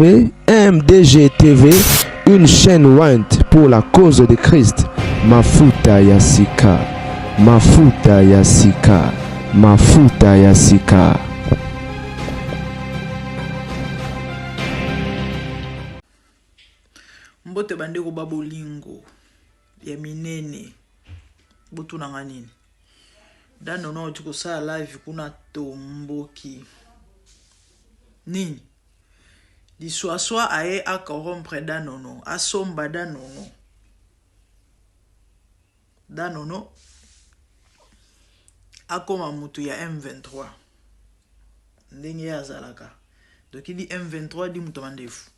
MDG TV, une chaîne Wint pour la cause de Christ. Mafuta ya sika, mafuta ya sika, mafuta ya sika. Mbote bande ko babolingo ya minene botu nanga nini dano no tuko sa live kuna tomboki nini di soa aye a corrompre danono asomba danono akoma mutu ya M23 ndenge ya zalaka donc il dit M23 di mutu mandefu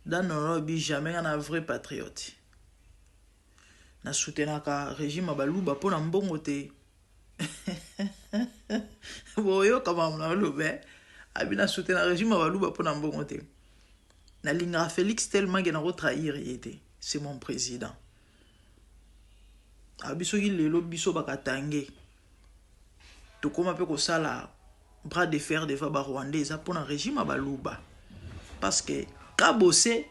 danono bi jamais un vrai patriote na soutenaka régime baluba pona mbongo te boyo kama mna lobe abina soutenaka régime baluba pona mbongo te na linga Félix tellement gena ko trahir yete c'est mon président abiso ki lelo biso bakatange to koma pe ko sala bras de fer de ba rwandais za pona régime baluba parce que kabose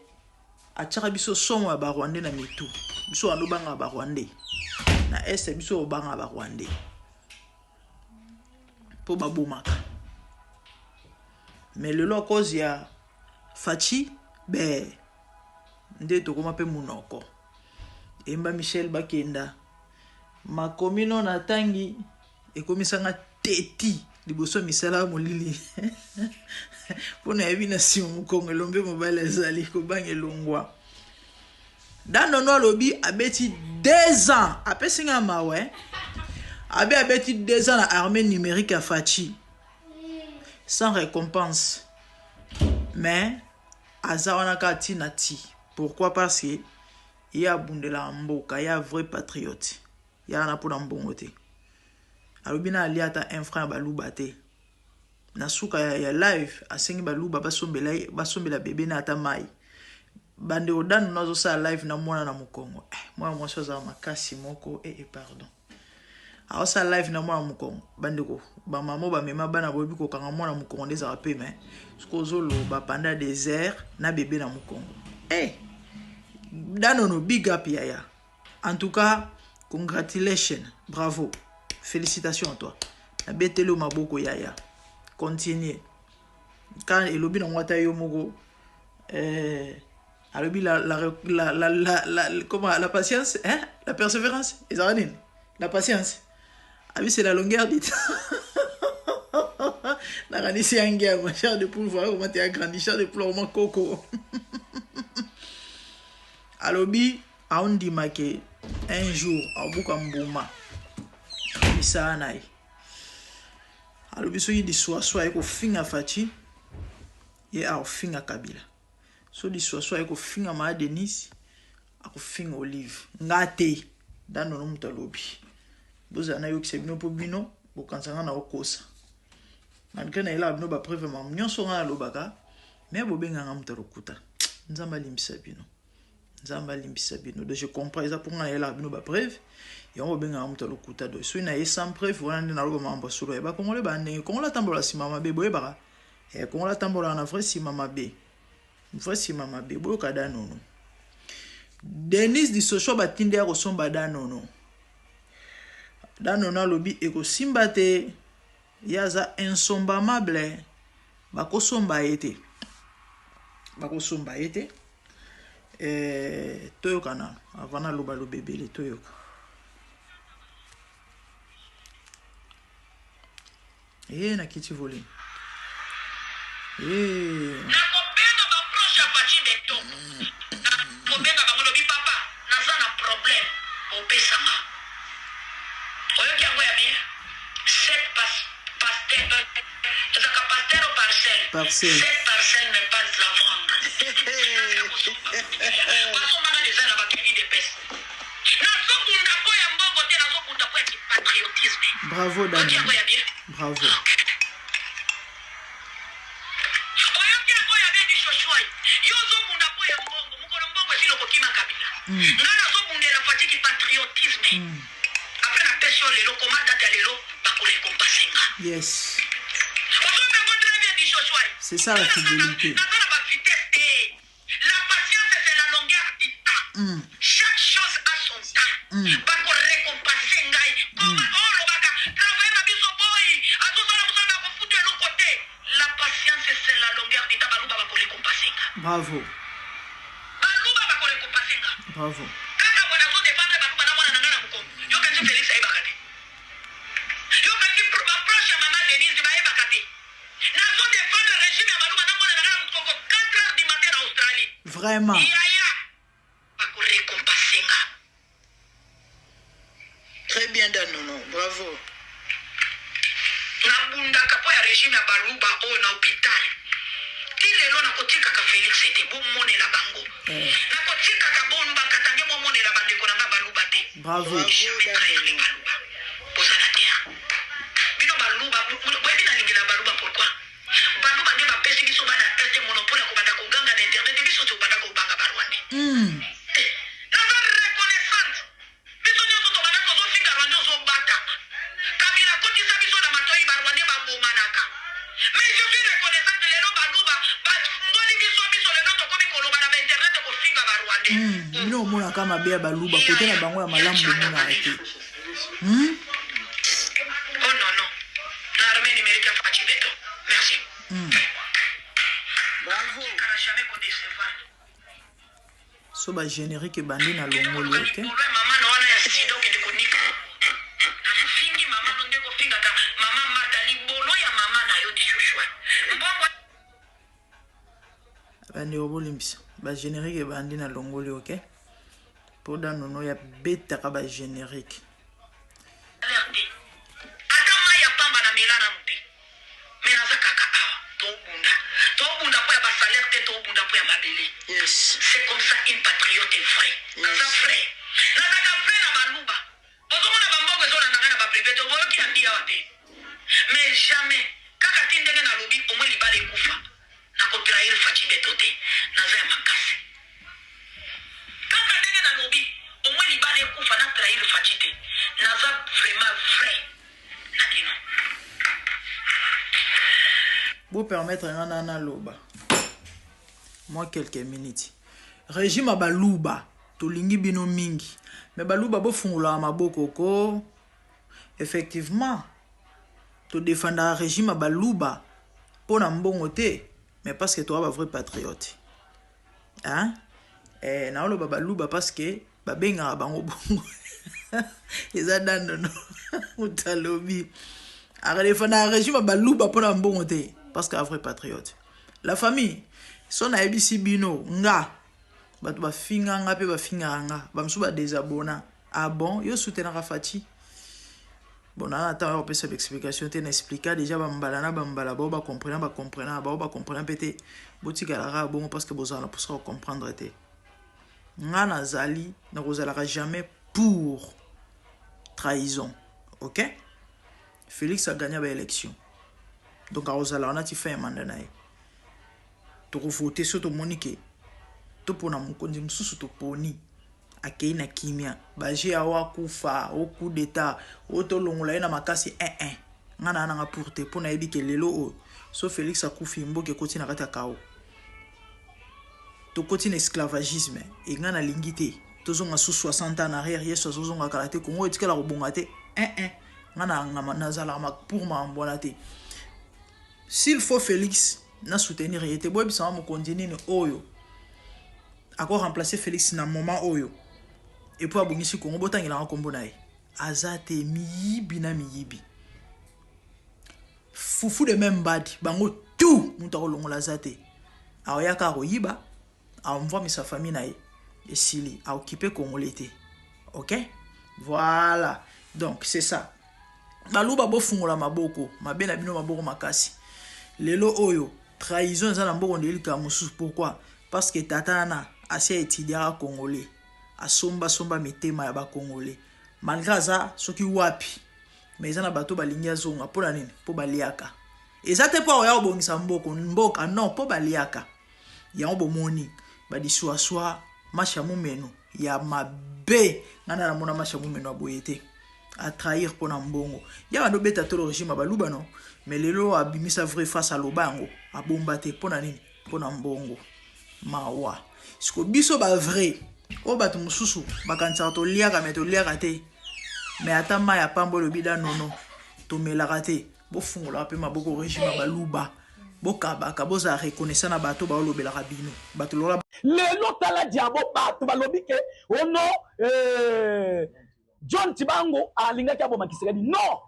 achaka biso somo ya ba rwandais na mitu biso ando banga ba rwandais na est biso banga ba rwandais po babumaka mais le lo cause ya fachi be nde to koma pe munoko emba Michel Bakenda makomino na tangi ekomisanga teti liboso misala molili pona yebi na si mukongo lombe mobile ezali ko bange longwa dano no lobi abeti 2 ans apesinga mawe abeti 2 ans na armée numérique à Fachi sans récompense mais azawana ka tinati pourquoi parce que il y a bundela mboka il y a vrai patriote il y a na pona mbongote alobina aliata un frère baluba te na suka ya live asengi baluba basombela bébé na ata mai bande odano nazo sa live na mwana na mukongo moi so za makasi moko pardon aho sa live na mwana mukongo bande ko ba mama ba mema bana bobi ko kanga mwana mukongo ndeza rapé mais skozolo ba panda désert na bébé na mukongo dano no big up yaya en tout cas congratulations bravo félicitations à toi na betelo maboko yaya continuez quand elobi na ngwata yo moko alobi comment la patience la persévérance ezanine la patience abi c'est la longueur du temps na kanisi yangia ma chère de poule voilà comment tu as grandi chère de poule au coco alobi aondi make un jour abuka mbuma isana alobi so yi di soa eko finga Fachi ye a finga Kabila so di soa eko finga ma Denis ako finga Olive ngate dano no muta lobi boza na yo kisebino po bino bokansanga na okosa malgré na ila bino ba preuve ma nyonso nga lobaka mais bobenga nga muta lokuta nzamba limbisa bino donc je comprends ça pour nga ila bino ba preuve et on benga muta lokuta do so na sans preuve wana ndi na loba mambo solo ba kongole ba ndenge kongola tambola sima mabe boye baka kongola tambola na vrai sima mabe boye kada nono Denis di Socho batinde ya kosomba danono lobi eko simba te yaza insombamable bakosomba ete toyoka na avana loba lobebele toyoka na kiti volume nakopenda baproche Fachi beto nakobenga bango lobi papa naza na problème opesanga oyoki yango ya bien 7 pasteur ezaka pasteur au parcelle 7 parcelles n'est pas la vendre basomanga déjà na bakedi de pesa nazokunda po ya mbongo te nazokunda po ya patriotisme bravo Dani bravo oyoki yango ya bien dishoshwai yo ozokunda po ya mbongo mokolo mbongo esili okokima Kabila nga nazokundela Fachi ki patriotisme après na peso lelo koma date ya lelo bakorekompasenga yes ozombango très bien dishoshwai c'est ça la fidélité Chaque chose a son temps. Bako récompenser ngai. Comme olo baka travailler na biso boy. Atozala muzanga ko foutu de l'autre côté. La patience c'est la longueur du temps baluba bako récompenser nga. Bravo. Baluba bako récompenser nga. Bravo. Kaka bona so défendre baluba na mwana nanga na mukongo. Yo kanzi Félix ayebakate. Yo kanzi approche mama Denise bayebakate. Na so défendre régime ya baluba na mwana nanga na mukongo 4 heures du matin en Australie. Vraiment. Très bien, Danono. Bravo. Nabundaka po ya régime ya baluba oyo na hôpital. Ti lelo nakotikaka Félix ete bomonela bango. Nakotikaka bombaka tange bomonela bandeko nanga baluba te. Bravo. Jamais trahir baluba. Bozala te. Bino baluba, boyebi na lingi na baluba pourquoi? Baluba nde bapesi biso bana este monopole ya kobanda koganga na internet biso te obanda kobanga barwande. Naza reconnaissante. Biso nyonso tobanda tozofinga rwande ozobata. Kabila kotisa biso na matoi barwande babomanaka. Mais je suis reconnaissante lelo baluba bafungoli biso lelo tokomi koloba na internet kofinga barwande. Bino omonaka mabe ya baluba kote na bango ya malamu bomonaka te. Oh non, non. L'armée numérique a Fachi Beto. Merci. Bravo. Car jamais qu'on décevoir. So ba générique ebandi na longoli, ok? Maman na wana ya sida okende konika. Nafingi mama nonde kofinga ka mama Martha libolo ya mama na yo di Joshua. Mbongo Bandi obolimbisa. Ba générique ebandi na longoli, ok? Po Danono ya betaka ba générique. alerte. Ata mai ya pamba na melana mute. Menaza kaka awa. Tobunda po ya basalaire te tobunda po ya mabele. Yes. C'est comme ça une patriote est vraie. Naza vrai. Naza vrai na baluba. Ozomona bambongo ezona nanga na baprivé to boyoki ya ndia wate. Mais jamais kaka tindenge na lobi omwe libala ekufa. Na kotrahir Fachi Beto te. Naza ya makasi. Kaka ndenge na lobi omwe libala ekufa na trahir Fachi te. Naza vraiment vrai. Nakino. Vous permettre na loba. Moi quelques minutes. Régime a baluba tolingi bino mingi. Mais baluba bo fungula maboko ko. Effectivement. To défendre régime a baluba pour na mbongo te, mais parce que toi ba vrai patriote. Hein? Na lo baluba parce que ba benga bango bongo. Eza Danono. Utalobi. A défendre régime a baluba pour na mbongo te. Parce qu'un vrai patriote. La famille, son ABC bino, nga, batu ba finga nga pe ba finga nga, ba msu ba désabona. Ah bon, yo soutenir Fachi. Bon, on attend on peut cette explication, t'en expliquer déjà ba mbala ba comprendre pété. Botika la bon parce que bozala pour ça comprendre te. Nga na zali, na rozala jamais pour trahison. OK? Félix a gagné l'élection. Donc à Rosala on a fait un mandat nae. To voter sur to monique. To pona mukonzi mususu to poni. Akei na kimia. Baje awa kufa, au coup d'état, au to longola na makasi 1-1. Ngana na pour te pona ebi ke lelo o. So Félix a kufi mboke koti na kata kao. To koti na esclavagisme et ngana lingité. To zonga sous 60 ans en arrière, yeso zonga karate Congo etikala ko bongate 1-1. Ngana ngama nazala ma pour ma mbonate. S'il faut Félix na soutenir yete boy bisa mo continue oyo ako remplacer Félix na moment oyo et pour abongisi Congo botangela nkombo nae azate miyibi na miyibi fufu de même badi bango tout muta kolongola azate aoyaka royiba aomvwa sa famille nae esili a occupé Congolais. OK, voilà, donc c'est ça. Baluba bo fungola maboko mabena bino maboko makasi. Lelo oyo trahison za na mboko ndelika mususu. Pourquoi? Parce que tatana asia étudiant congolais asomba mitema ya ba congolais malgré ça soki wapi mais za na bato balingia zonga pona nini po baliaka ezate po ya obongisa mboka non po baliaka ya obomoni ba diswa masha mumeno ya mabe ngana na mona masha mumeno aboyete à trahir pour mbongo ya bando beta to régime baluba non mais lelo abimisa vrai face à lobango abombate pona nini pona mbongo mawa siko biso ba vrai o bato mosusu bakanisaka toliaka me toliaka te me ata mai ya pamba olobi da nono tomelaka te bofungolaka mpe maboko régime baluba bokabaka bozala reconnaissant na bato baolobelaka bino bato lola lelo tala diabo bato balobi ke ono John Tibangu alingaki aboma Kisekedi non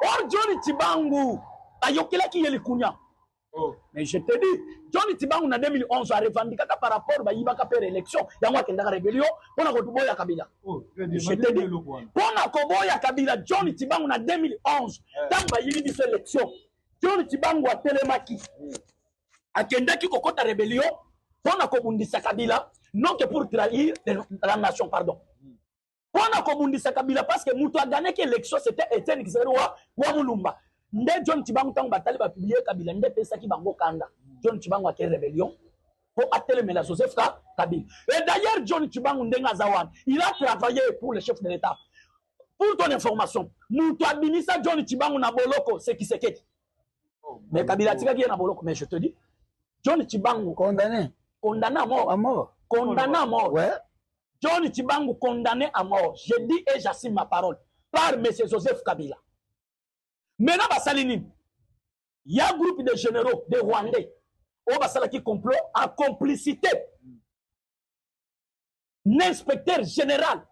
or John Tibangu ayokelaki ye likunya. Mais je te dis, John Tibangu en 2011 a revendiqué par rapport à Ibaka per élection, il y a une rébellion, pour la Koboya Kabila. Je te dis, pour la Koboya Kabila, John Tibangu en 2011, tant qu'il y a eu cette élection, John Tibangu a télémaki, a Kendaki Kokota rébellion, pour la Kobundisa Kabila, non que pour trahir la nation, pardon. Pour la Kobundisa Kabila, parce que Moutou a gagné l'élection, c'était Etienne Kiseroa, Wamulumba. Nde John Tibangu tant batali ba publier Kabila nde pesa ki bango kanda John Tibangu a créé rébellion pour atteler la Joseph Kabila. Et d'ailleurs John Tibangu ndenga zawan il a travaillé pour le chef de l'État. Pour ton information, nous administre John Tibangu na boloko c'est qui c'est qui. Mais Kabila tika qui na boloko mais je te dis John Tibangu condamné à mort condamné à mort. Ouais. John Tibangu condamné à mort. Je dis et j'assume ma parole par monsieur Joseph Kabila. Maintenant, il y a un groupe de généraux, de Rwandais, qui complot en complicité. L'inspecteur général,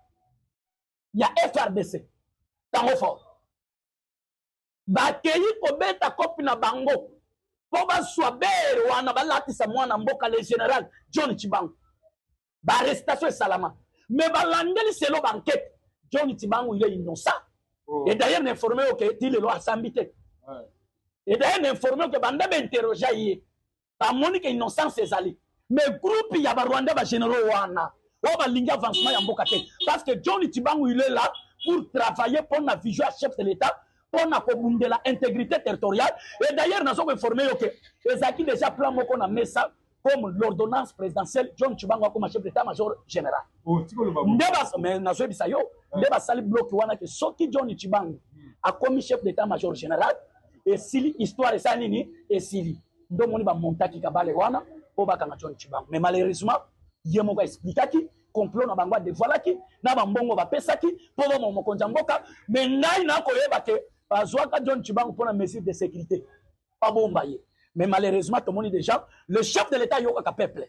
il y a FRDC, dans fort. Bakeyi kobeta kopi na bango, pour soit wana balatisa mwana mboka le général John Tibangu. Ba arrestation salama. Mais balandeli selo banquette, John Tibangu il est innocent. Et d'ailleurs, n'informer que il est là à s'embêter. Et d'ailleurs, n'informer que bande interroger par Monique innocence ses alliés. Mais groupe il y a Rwanda ba généraux wana. On va linger avancement ya mboka te. Parce que John Tibangu il est là pour travailler pour la vision à chef de l'État, pour la commune la intégrité territoriale. Et d'ailleurs, nous sommes informés que Ezaki déjà plan moko na mesa comme l'ordonnance présidentielle John Tibangu comme chef d'état-major général. Mais na zo bisayo ndeba sali bloc wana que soki John Tibangu a commis chef d'état-major général et si histoire ça nini et si ndo moni ba montaki kabale wana po bakanga John Tibangu. Mais malheureusement yemo ka expliquaki complot na bango de voilà qui na ba mbongo ba pesaki po ba mokonza mboka mais ngai na koyeba ke bazwaka John Tibangu pour la mesure de sécurité pas bombaye. Mais malheureusement, tout le monde déjà, le chef de l'État, il y a un peuple.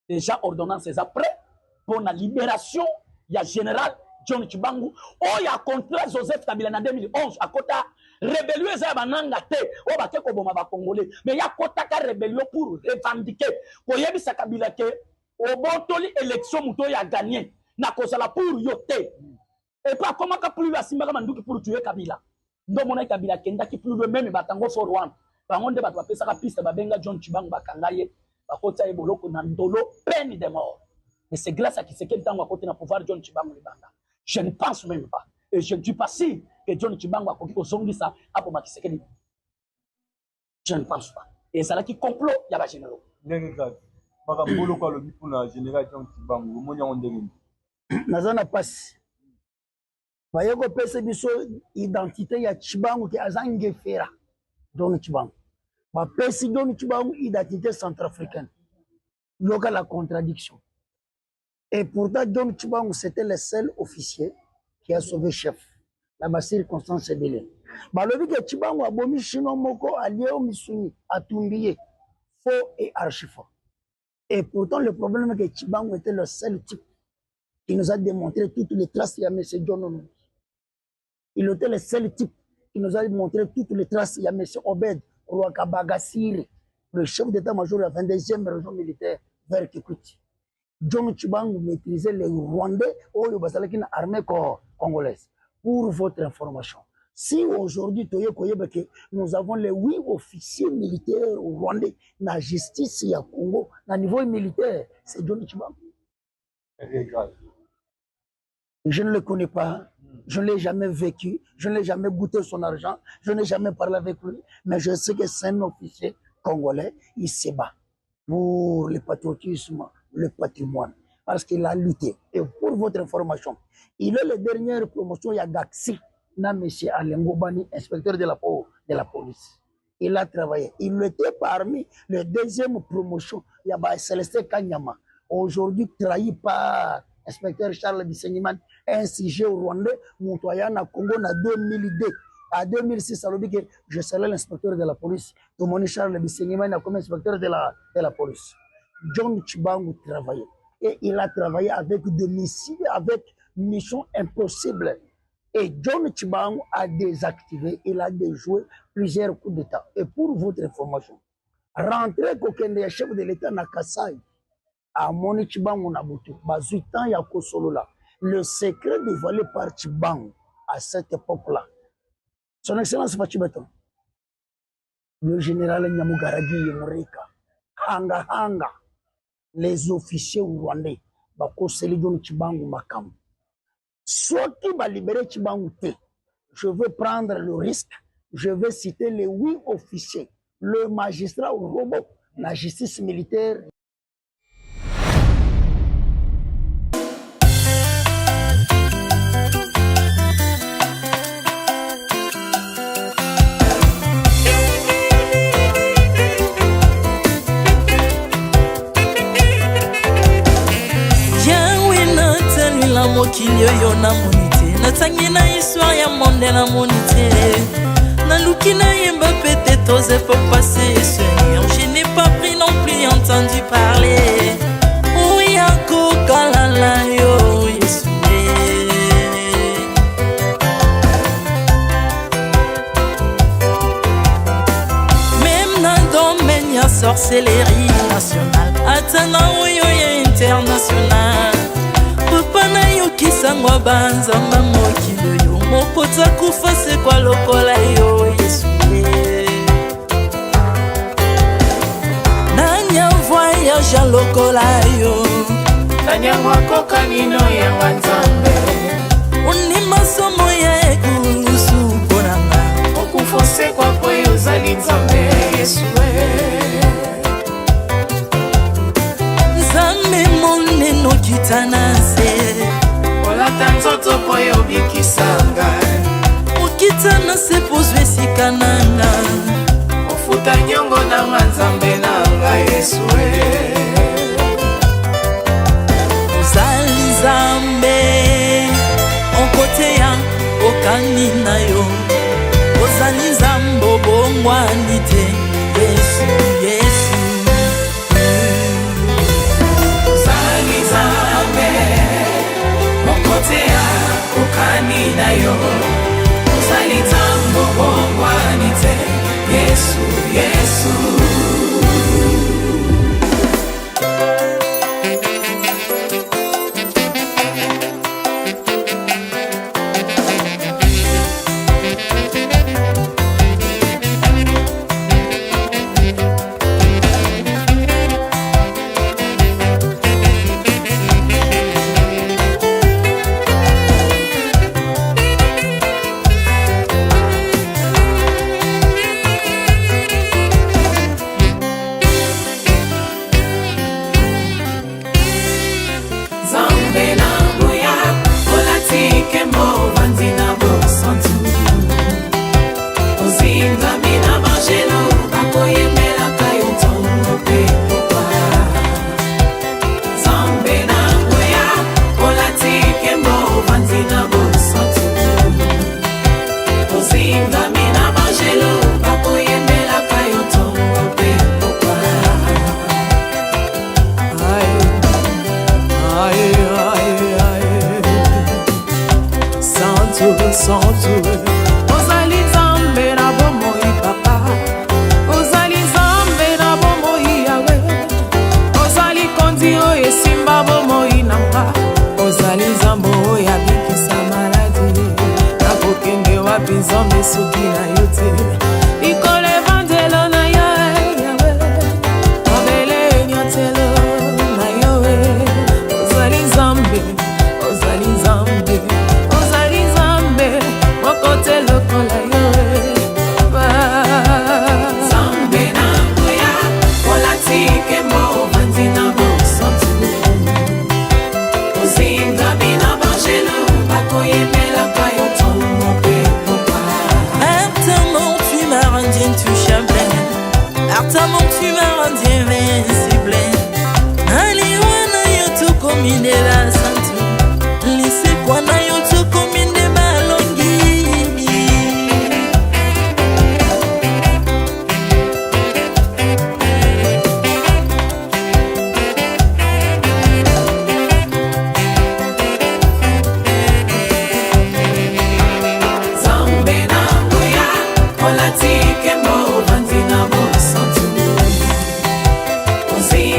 Déjà, ordonnance est après pour la libération, il y a général John Tibangu. Oh, il y a contrat Joseph Kabila en 2011, à côté rébellion, il y a un Congolais. Mais il y a un rébellion pour revendiquer. Pour y avoir Kabila que, au bon temps, l'élection, il a gagné. Na cause la pour yote. Et pas comment plus la Simba Manduki pour tuer Kabila. Donc, mon Kabila Kenda qui plus le même, batango for one. Bangonde bato bapesaka piste babenga John Tibangu bakangaye bakota eboloko na ndolo peine de mort. Mais c'est grâce à qui c'est quel temps à côté na pouvoir John Tibangu libanda. Je ne pense même pas et je ne suis pas sûr que John Tibangu a koki ozongisa apo makisekeli. Je ne pense pas. Et ça là qui complot ya ba généraux. Ndenge bakambolo kwa lobi pona général John Tibangu monya ondenge. Nazana passe. Bayoko pese biso identité ya Tibangu ki azange fera. John Tibangu. Ma président Tibangu identité centrafricaine. Il y a la contradiction. Et pourtant, John Tibangu, c'était le seul officier qui a sauvé chef. La circonstance est belle. Bah, le que Tibangu a bomi chino moko allié au Missouni, à Tumbié, faux et archi faux. Et pourtant, le problème est que Tibangu était le seul type qui nous a démontré toutes les traces de M. John Onomos. Il était le seul type qui nous a montré toutes les traces. Il y a M. Obed Rwakabagassiri, le chef d'état-major de la 22e région militaire vers Kikuti. John Tibangu maîtrisait les Rwandais ou les armée congolaise. Pour votre information, si aujourd'hui, nous avons les 8 officiers militaires rwandais, la justice, il y a Congo, à niveau militaire, c'est John Tibangu. Je ne le connais pas. Je ne l'ai jamais vécu, je ne l'ai jamais goûté son argent, je n'ai jamais parlé avec lui, mais je sais que c'est un officier congolais, il se bat pour le patriotisme, le patrimoine, parce qu'il a lutté. Et pour votre information, il est la dernière promotion, il y a Gaxi, M. Alengo Bani, inspecteur de la police. Il a travaillé. Il était parmi les deuxièmes promotions, il y a Célestin Kanyama, aujourd'hui trahi par inspecteur Charles Bisengiman, un sujet au Rwandais, Montoyana Congo na 2002. À 2006, je serai l'inspecteur de la police. Tomoni Charles Bisengiman comme inspecteur de la police. John Chibangu travaillait. Et il a travaillé avec des missiles, avec mission impossible. Et John Chibangu a désactivé, il a déjoué plusieurs coups d'État. Et pour votre information, rentrer qu'aucun chef de l'État na Kasai, à Moni Chibangu Nabutu, 18 ans, il y a Kosolola. Le secret dévoilé par Chibangu à cette époque-là. Son Excellence Fachibeton, le général Nyamugaragi Yemurika, Hanga, les officiers rwandais, Bakoseli John Chibangu Makam. Soit qui va libérer Chibangu, je veux prendre le risque, je vais citer les 8 officiers, le magistrat au robot, la justice militaire. mokili oyo namoni te, natangi na histoire ya monde namoni te, naluki nayemba pete toze po passer Seigneur, je n'ai pas pris non plus entendu parler oya kokalala yo Yesu. Même na domaine ya sorcellerie nationale, atana oyo ya international, papa na yo kisangwa banzamba mokili yo, mopota kufa se kwa lokola yo Yesu. Nanya voyage a lokola yo, nanya wakoka nino ya wanzambe, uni masomo ya ekurusu konanga, okufose kwa kwe uzali nzambe Yesu. Nzambe moneno kitanase, olata nzoto po yo bikisanga, okitana se pozwe sikananga, ofuta nyongo na nzambe nanga Yesu. Ozali nzambe onkote ya okani na yo, ozali nzambe obongwani te Yesu, Yesu. Ozali nzambe onkote ya okani na yo, ozali nzambe obongwani te Yesu, Yesu. Ozali nzambe na bomoi papa, ozali nzambe na bomoi yawe, ozali kondi oyo esimba bomoi nanga, ozali nzambe oyo abikisa maladi, nakokende wapi nzambe soki na yo te, likolo evangelo na yo yawe, mabele nyotelo na yo, ozali nzambe, ozali nzambe, ozali nzambe, moko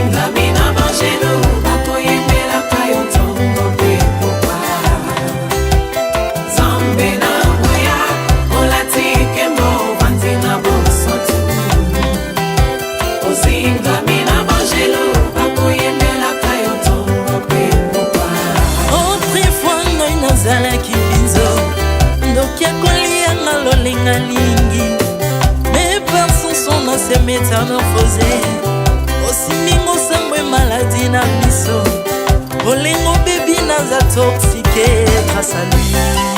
ozingami na bangelo bakoyembelaka yo ntongo mpe pokwa Zambe na ngoya olati kembo ovandi na bosoto ozingami na bangelo bakoyembelaka yo ntongo mpe pokwa autrefois ngai nazalaki binzo ndoki akolianga lolenga lingi mes peurs sont na se métamorphosé osimingo sangwe maladie na miso olengo bebi naza toxiqué grâce à lui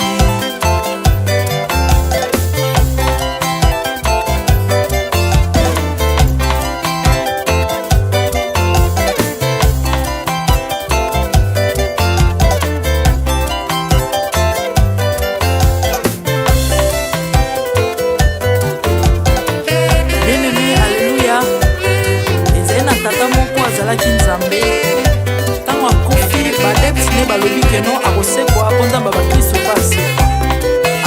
ntango akofi badepsine balobi keno akosekwa mpo nzambe bakristo basekwa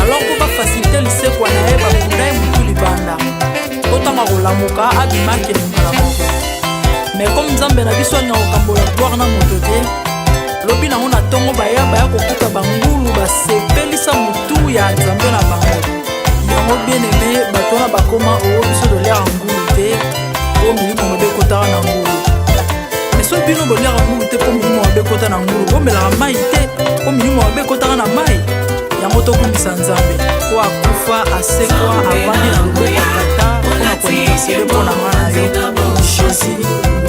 alors mpo bafasilite lisekwa na ye bakunda ye motu libanda mpo ntango akolamuka abimaki lingala moko mais comme nzambe na biso alinga kokambola gloire na moto te lobi nango na ntongo baya kokuta bangulu basepelisa motu ya nzambe na bango yango bien aime bato wana bakoma oyo biso toliaka ngulu te mpo milimo mabe ekotaka na ngulu so bino boliaka ngulu te mpo milimo mabe ekota na ngulu bomelaka mai te mpo milimo mabe ekotaka na mai yango tokumisa nzambe po akufa asekwa avandi na loboko ya tata mpona kolinga sele mpo na nga na yo jésus